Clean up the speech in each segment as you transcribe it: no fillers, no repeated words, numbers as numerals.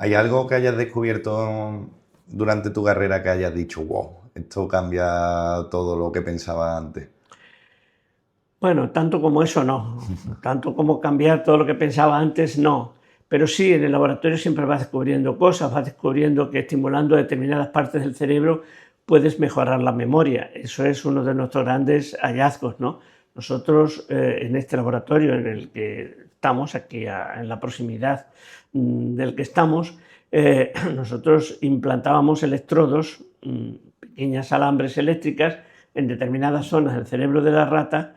¿Hay algo que hayas descubierto durante tu carrera que hayas dicho, wow, esto cambia todo lo que pensaba antes? Bueno, tanto como eso no, tanto como cambiar todo lo que pensaba antes no, pero sí, en el laboratorio siempre vas descubriendo cosas, vas descubriendo que estimulando determinadas partes del cerebro puedes mejorar la memoria. Eso es uno de nuestros grandes hallazgos, ¿no? Nosotros en este laboratorio en el que estamos, aquí en la proximidad del que estamos, nosotros implantábamos electrodos, pequeñas alambres eléctricas en determinadas zonas del cerebro de la rata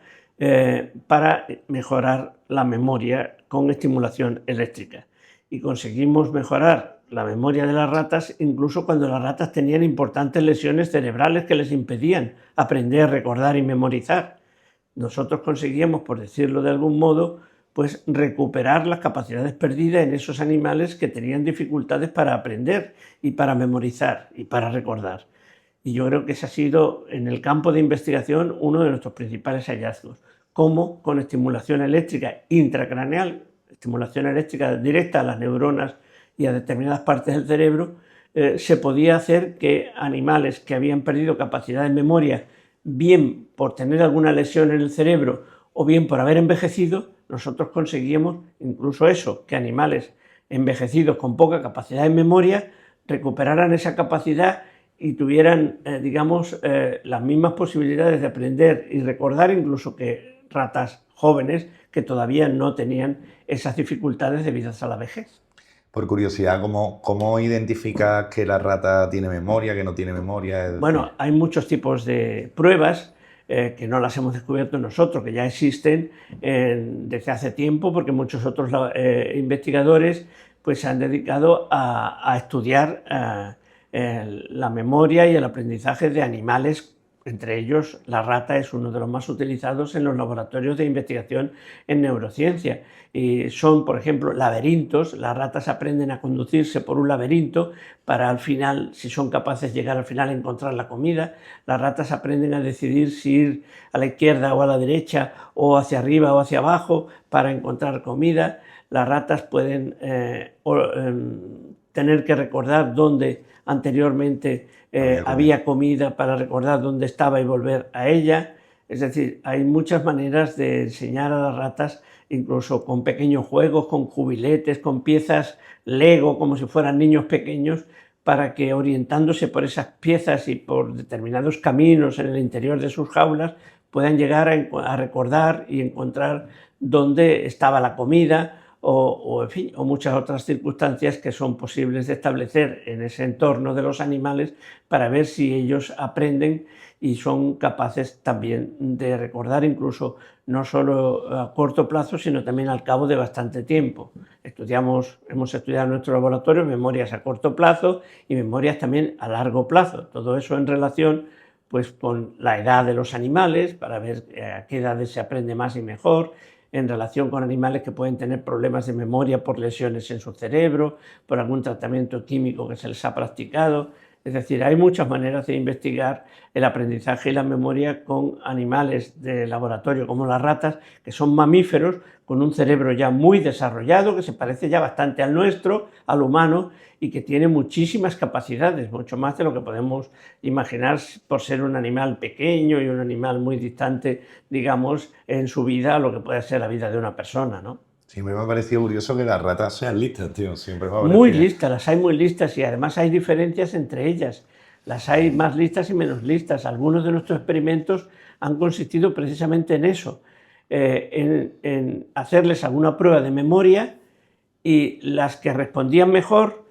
para mejorar la memoria con estimulación eléctrica. Y conseguimos mejorar la memoria de las ratas incluso cuando las ratas tenían importantes lesiones cerebrales que les impedían aprender, recordar y memorizar. Nosotros conseguíamos, por decirlo de algún modo, pues recuperar las capacidades perdidas en esos animales que tenían dificultades para aprender y para memorizar y para recordar. Y yo creo que ese ha sido, en el campo de investigación, uno de nuestros principales hallazgos. Cómo con estimulación eléctrica intracraneal, estimulación eléctrica directa a las neuronas y a determinadas partes del cerebro, se podía hacer que animales que habían perdido capacidad de memoria, bien por tener alguna lesión en el cerebro o bien por haber envejecido, nosotros conseguíamos incluso eso, que animales envejecidos con poca capacidad de memoria recuperaran esa capacidad y tuvieran, digamos, las mismas posibilidades de aprender y recordar incluso que ratas jóvenes que todavía no tenían esas dificultades debidas a la vejez. Por curiosidad, ¿cómo identificas que la rata tiene memoria, que no tiene memoria? Es decir, Bueno, hay muchos tipos de pruebas que no las hemos descubierto nosotros, que ya existen desde hace tiempo, porque muchos otros investigadores pues, se han dedicado a estudiar la memoria y el aprendizaje de animales. Entre ellos, la rata es uno de los más utilizados en los laboratorios de investigación en neurociencia. Y son, por ejemplo, laberintos. Las ratas aprenden a conducirse por un laberinto para al final, si son capaces de llegar al final a encontrar la comida. Las ratas aprenden a decidir si ir a la izquierda o a la derecha o hacia arriba o hacia abajo para encontrar comida. Las ratas pueden tener que recordar dónde anteriormente había comida para recordar dónde estaba y volver a ella. Es decir, hay muchas maneras de enseñar a las ratas, incluso con pequeños juegos, con jubiletes, con piezas Lego, como si fueran niños pequeños, para que orientándose por esas piezas y por determinados caminos en el interior de sus jaulas puedan llegar a recordar y encontrar dónde estaba la comida en fin, o muchas otras circunstancias que son posibles de establecer en ese entorno de los animales para ver si ellos aprenden y son capaces también de recordar incluso no solo a corto plazo, sino también al cabo de bastante tiempo. Hemos estudiado en nuestro laboratorio memorias a corto plazo y memorias también a largo plazo. Todo eso en relación pues, con la edad de los animales, para ver a qué edades se aprende más y mejor, en relación con animales que pueden tener problemas de memoria por lesiones en su cerebro, por algún tratamiento químico que se les ha practicado. Es decir, hay muchas maneras de investigar el aprendizaje y la memoria con animales de laboratorio como las ratas, que son mamíferos con un cerebro ya muy desarrollado, que se parece ya bastante al nuestro, al humano, y que tiene muchísimas capacidades, mucho más de lo que podemos imaginar por ser un animal pequeño y un animal muy distante, digamos, en su vida a lo que puede ser la vida de una persona, ¿no? siempre me ha parecido curioso que las ratas sean listas, tío. Siempre me ha Muy parecido. listas, las hay muy listas y además hay diferencias entre ellas. Las hay más listas y menos listas. Algunos de nuestros experimentos han consistido precisamente en eso, en hacerles alguna prueba de memoria y las que respondían mejor,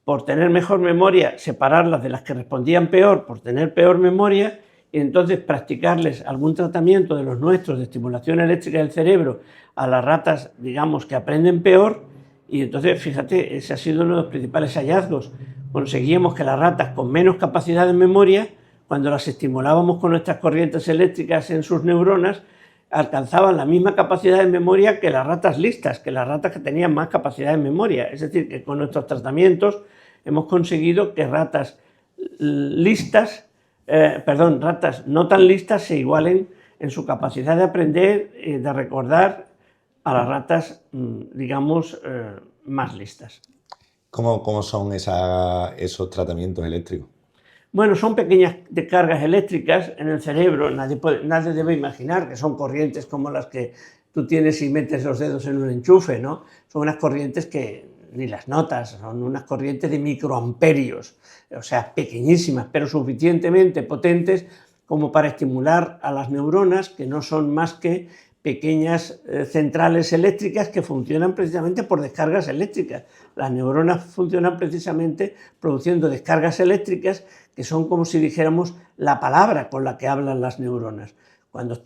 por tener mejor memoria, separarlas de las que respondían peor por tener peor memoria y entonces practicarles algún tratamiento de los nuestros de estimulación eléctrica del cerebro a las ratas, digamos, que aprenden peor. Y entonces, fíjate, ese ha sido uno de los principales hallazgos. Conseguíamos que las ratas con menos capacidad de memoria, cuando las estimulábamos con nuestras corrientes eléctricas en sus neuronas, alcanzaban la misma capacidad de memoria que las ratas listas, que las ratas que tenían más capacidad de memoria. Es decir, que con nuestros tratamientos hemos conseguido que ratas listas, ratas no tan listas se igualen en su capacidad de aprender y de recordar a las ratas, digamos, más listas. ¿Cómo son esos tratamientos eléctricos? Bueno, son pequeñas descargas eléctricas en el cerebro. Nadie debe imaginar que son corrientes como las que tú tienes y metes los dedos en un enchufe, ¿no? Son unas corrientes que ni las notas, son unas corrientes de microamperios, o sea, pequeñísimas, pero suficientemente potentes como para estimular a las neuronas, que no son más que pequeñas centrales eléctricas que funcionan precisamente por descargas eléctricas. Las neuronas funcionan precisamente produciendo descargas eléctricas que son como si dijéramos la palabra con la que hablan las neuronas. Cuando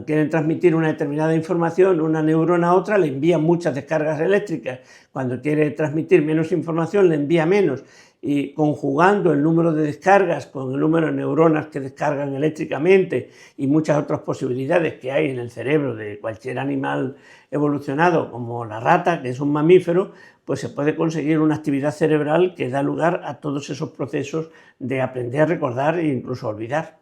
quieren transmitir una determinada información, una neurona a otra le envía muchas descargas eléctricas. Cuando quiere transmitir menos información, le envía menos. Y conjugando el número de descargas con el número de neuronas que descargan eléctricamente y muchas otras posibilidades que hay en el cerebro de cualquier animal evolucionado, como la rata, que es un mamífero, pues se puede conseguir una actividad cerebral que da lugar a todos esos procesos de aprender, recordar e incluso olvidar.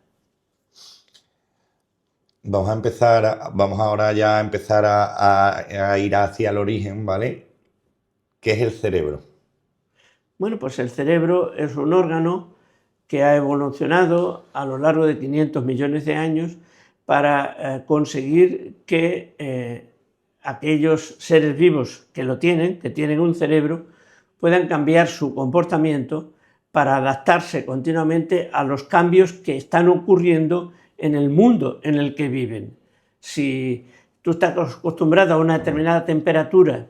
Vamos ahora ya a empezar a ir hacia el origen, ¿vale? ¿Qué es el cerebro? Bueno, pues el cerebro es un órgano que ha evolucionado a lo largo de 500 millones de años para conseguir que aquellos seres vivos que tienen un cerebro, puedan cambiar su comportamiento para adaptarse continuamente a los cambios que están ocurriendo en el mundo en el que viven. Si tú estás acostumbrado a una determinada temperatura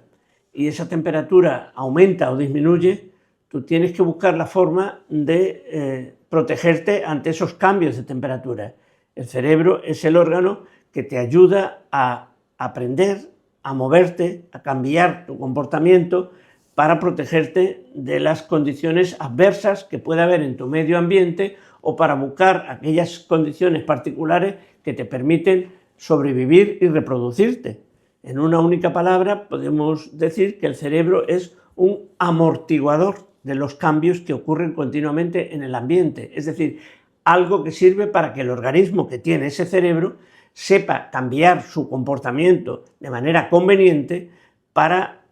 y esa temperatura aumenta o disminuye, tú tienes que buscar la forma de protegerte ante esos cambios de temperatura. El cerebro es el órgano que te ayuda a aprender, a moverte, a cambiar tu comportamiento para protegerte de las condiciones adversas que pueda haber en tu medio ambiente o para buscar aquellas condiciones particulares que te permiten sobrevivir y reproducirte. En una única palabra podemos decir que el cerebro es un amortiguador de los cambios que ocurren continuamente en el ambiente, es decir, algo que sirve para que el organismo que tiene ese cerebro sepa cambiar su comportamiento de manera conveniente para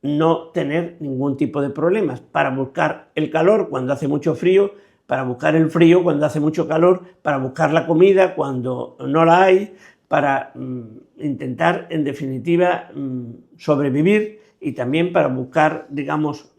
no tener ningún tipo de problemas, para buscar el calor cuando hace mucho frío, para buscar el frío cuando hace mucho calor, para buscar la comida cuando no la hay, para intentar, en definitiva, sobrevivir y también para buscar, digamos,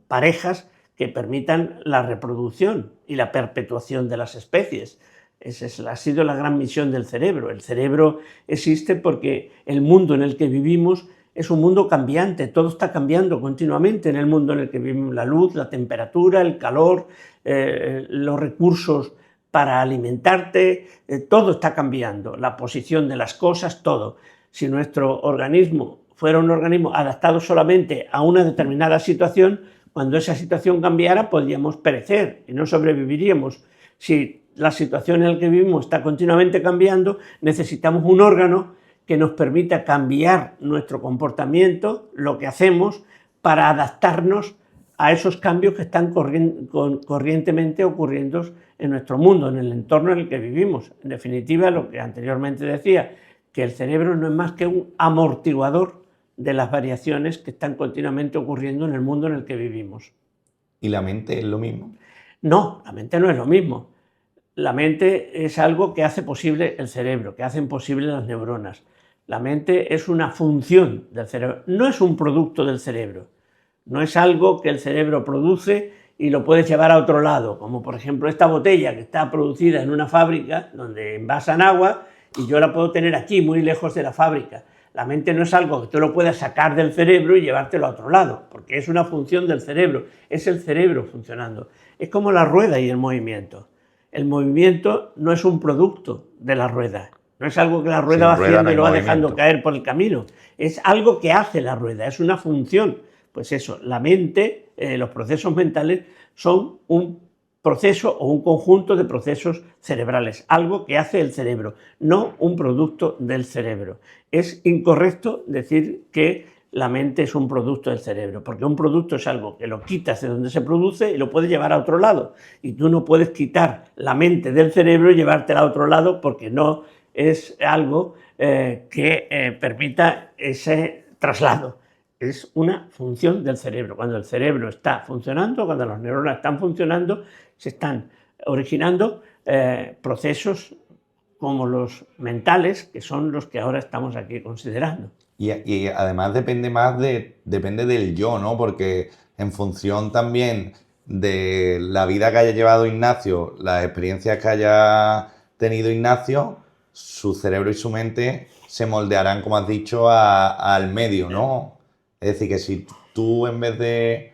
parejas que permitan la reproducción y la perpetuación de las especies. Esa ha sido la gran misión del cerebro. El cerebro existe porque el mundo en el que vivimos es un mundo cambiante, todo está cambiando continuamente en el mundo en el que vivimos, la luz, la temperatura, el calor, los recursos para alimentarte, todo está cambiando, la posición de las cosas, todo. Si nuestro organismo fuera un organismo adaptado solamente a una determinada situación, cuando esa situación cambiara podríamos perecer y no sobreviviríamos. Si la situación en la que vivimos está continuamente cambiando, necesitamos un órgano que nos permita cambiar nuestro comportamiento, lo que hacemos, para adaptarnos a esos cambios que están corrientemente ocurriendo en nuestro mundo, en el entorno en el que vivimos. En definitiva, lo que anteriormente decía, que el cerebro no es más que un amortiguador de las variaciones que están continuamente ocurriendo en el mundo en el que vivimos. ¿Y la mente es lo mismo? No, la mente no es lo mismo. La mente es algo que hace posible el cerebro, que hacen posible las neuronas. La mente es una función del cerebro, no es un producto del cerebro. No es algo que el cerebro produce y lo puedes llevar a otro lado, como por ejemplo esta botella que está producida en una fábrica donde envasan agua y yo la puedo tener aquí, muy lejos de la fábrica. La mente no es algo que tú lo puedas sacar del cerebro y llevártelo a otro lado, porque es una función del cerebro, es el cerebro funcionando. Es como la rueda y el movimiento. El movimiento no es un producto de la rueda, no es algo que la rueda va haciendo y lo va dejando caer por el camino, es algo que hace la rueda, es una función. Pues eso, la mente, los procesos mentales son un proceso o un conjunto de procesos cerebrales, algo que hace el cerebro, no un producto del cerebro. Es incorrecto decir que la mente es un producto del cerebro, porque un producto es algo que lo quitas de donde se produce y lo puedes llevar a otro lado. Y tú no puedes quitar la mente del cerebro y llevártela a otro lado porque no es algo que permita ese traslado. es una función del cerebro. Cuando el cerebro está funcionando, cuando las neuronas están funcionando, se están originando procesos como los mentales, que son los que ahora estamos aquí considerando. Y además depende del yo, ¿no? Porque en función también de la vida que haya llevado Ignacio, las experiencias que haya tenido Ignacio, su cerebro y su mente se moldearán, como has dicho, al medio, ¿no? Es decir, que si tú en vez de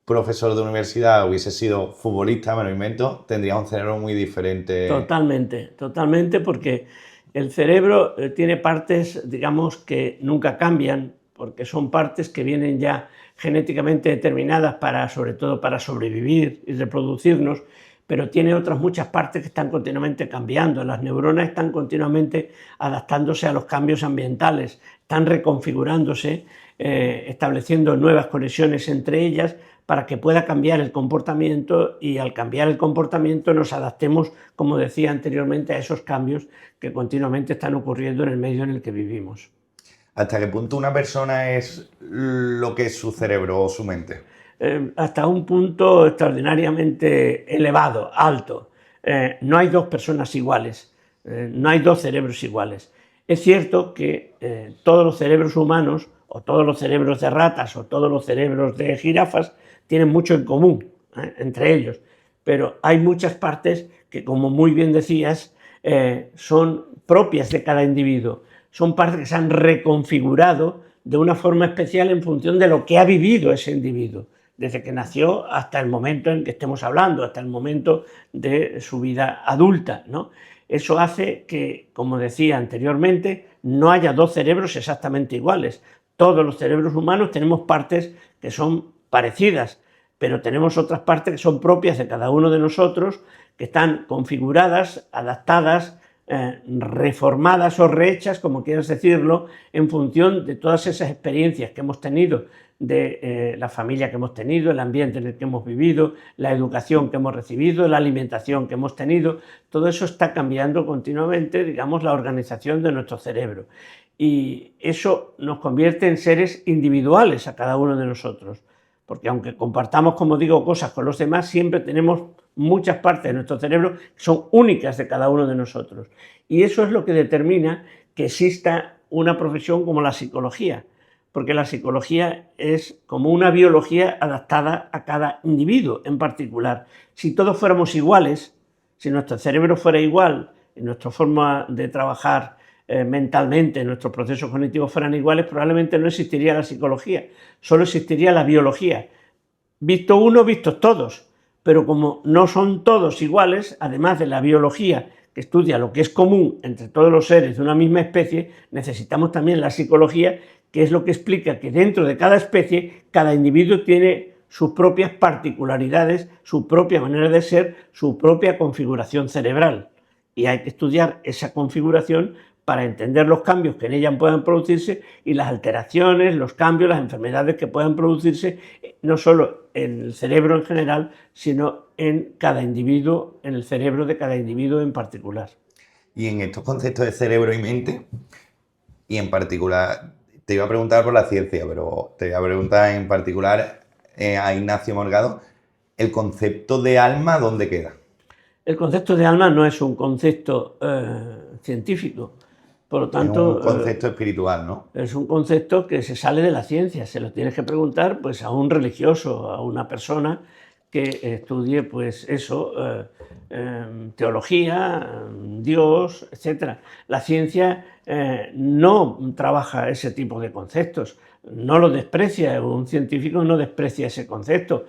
profesor de universidad hubieses sido futbolista, me lo invento, tendrías un cerebro muy diferente. Totalmente, totalmente, porque el cerebro tiene partes, digamos, que nunca cambian, porque son partes que vienen ya genéticamente determinadas para, sobre todo, para sobrevivir y reproducirnos, pero tiene otras muchas partes que están continuamente cambiando. Las neuronas están continuamente adaptándose a los cambios ambientales, están reconfigurándose, estableciendo nuevas conexiones entre ellas para que pueda cambiar el comportamiento, y al cambiar el comportamiento nos adaptemos, como decía anteriormente, a esos cambios que continuamente están ocurriendo en el medio en el que vivimos. ¿Hasta qué punto una persona es lo que es su cerebro o su mente? Hasta un punto extraordinariamente elevado, alto. No hay dos personas iguales, no hay dos cerebros iguales. Es cierto que todos los cerebros humanos, o todos los cerebros de ratas, o todos los cerebros de jirafas, tienen mucho en común entre ellos, pero hay muchas partes que, como muy bien decías, son propias de cada individuo. Son partes que se han reconfigurado de una forma especial en función de lo que ha vivido ese individuo, desde que nació hasta el momento en que estemos hablando, hasta el momento de su vida adulta, ¿no? Eso hace que, como decía anteriormente, no haya dos cerebros exactamente iguales. Todos los cerebros humanos tenemos partes que son parecidas, pero tenemos otras partes que son propias de cada uno de nosotros, que están configuradas, adaptadas, reformadas o rehechas, como quieras decirlo, en función de todas esas experiencias que hemos tenido, de la familia que hemos tenido, el ambiente en el que hemos vivido, la educación que hemos recibido, la alimentación que hemos tenido. Todo eso está cambiando continuamente, digamos, la organización de nuestro cerebro. Y eso nos convierte en seres individuales a cada uno de nosotros, porque aunque compartamos, como digo, cosas con los demás, siempre tenemos muchas partes de nuestro cerebro que son únicas de cada uno de nosotros. Y eso es lo que determina que exista una profesión como la psicología, porque la psicología es como una biología adaptada a cada individuo en particular. Si todos fuéramos iguales, si nuestro cerebro fuera igual, y nuestra forma de trabajar mentalmente, nuestros procesos cognitivos fueran iguales, probablemente no existiría la psicología, solo existiría la biología. Visto uno, vistos todos, pero como no son todos iguales, además de la biología que estudia lo que es común entre todos los seres de una misma especie, necesitamos también la psicología, que es lo que explica que dentro de cada especie, cada individuo tiene sus propias particularidades, su propia manera de ser, su propia configuración cerebral. Y hay que estudiar esa configuración para entender los cambios que en ella puedan producirse y las alteraciones, los cambios, las enfermedades que puedan producirse, no solo en el cerebro en general, sino en cada individuo, en el cerebro de cada individuo en particular. Y en estos conceptos de cerebro y mente, y en particular, te iba a preguntar por la ciencia, pero te iba a preguntar en particular a Ignacio Morgado, ¿el concepto de alma dónde queda? El concepto de alma no es un concepto científico. Por lo tanto, es un concepto espiritual, ¿no? Es un concepto que se sale de la ciencia. Se lo tienes que preguntar pues, a un religioso, a una persona que estudie pues, eso, teología, Dios, etc. La ciencia no trabaja ese tipo de conceptos, no lo desprecia, un científico no desprecia ese concepto.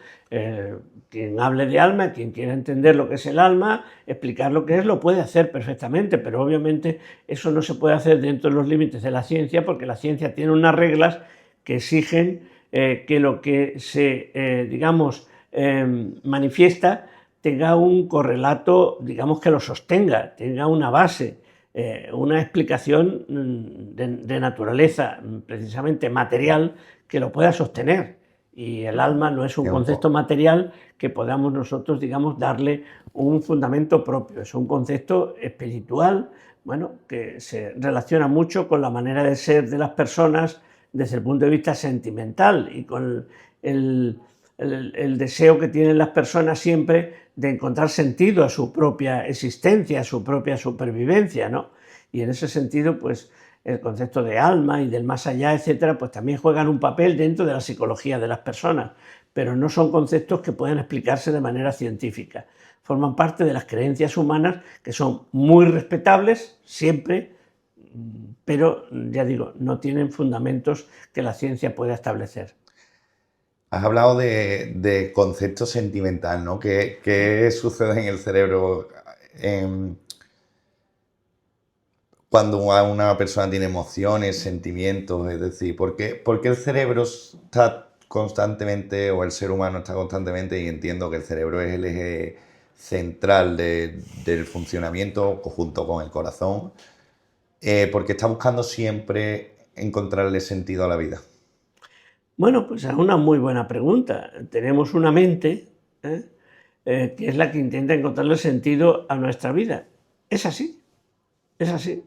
Quien hable de alma, quien quiera entender lo que es el alma, explicar lo que es, lo puede hacer perfectamente, pero obviamente eso no se puede hacer dentro de los límites de la ciencia, porque la ciencia tiene unas reglas que exigen que lo que se, digamos, manifiesta tenga un correlato, digamos, que lo sostenga, tenga una base, una explicación de naturaleza precisamente material que lo pueda sostener. Y el alma no es un concepto material que podamos nosotros, digamos, darle un fundamento propio. Es un concepto espiritual, bueno, que se relaciona mucho con la manera de ser de las personas, desde el punto de vista sentimental y con el deseo que tienen las personas siempre de encontrar sentido a su propia existencia, a su propia supervivencia, ¿no? Y en ese sentido, pues el concepto de alma y del más allá, etcétera, pues también juegan un papel dentro de la psicología de las personas, pero no son conceptos que puedan explicarse de manera científica. Forman parte de las creencias humanas que son muy respetables siempre, pero ya digo, no tienen fundamentos que la ciencia pueda establecer. Has hablado de concepto sentimental, ¿no? ¿Qué sucede en el cerebro cuando una persona tiene emociones, sentimientos? Es decir, por qué el cerebro está constantemente, o el ser humano está constantemente, y entiendo que el cerebro es el eje central del funcionamiento junto con el corazón, porque está buscando siempre encontrarle sentido a la vida? Bueno, pues es una muy buena pregunta. Tenemos una mente, ¿eh? Que es la que intenta encontrarle sentido a nuestra vida. Es así, es así.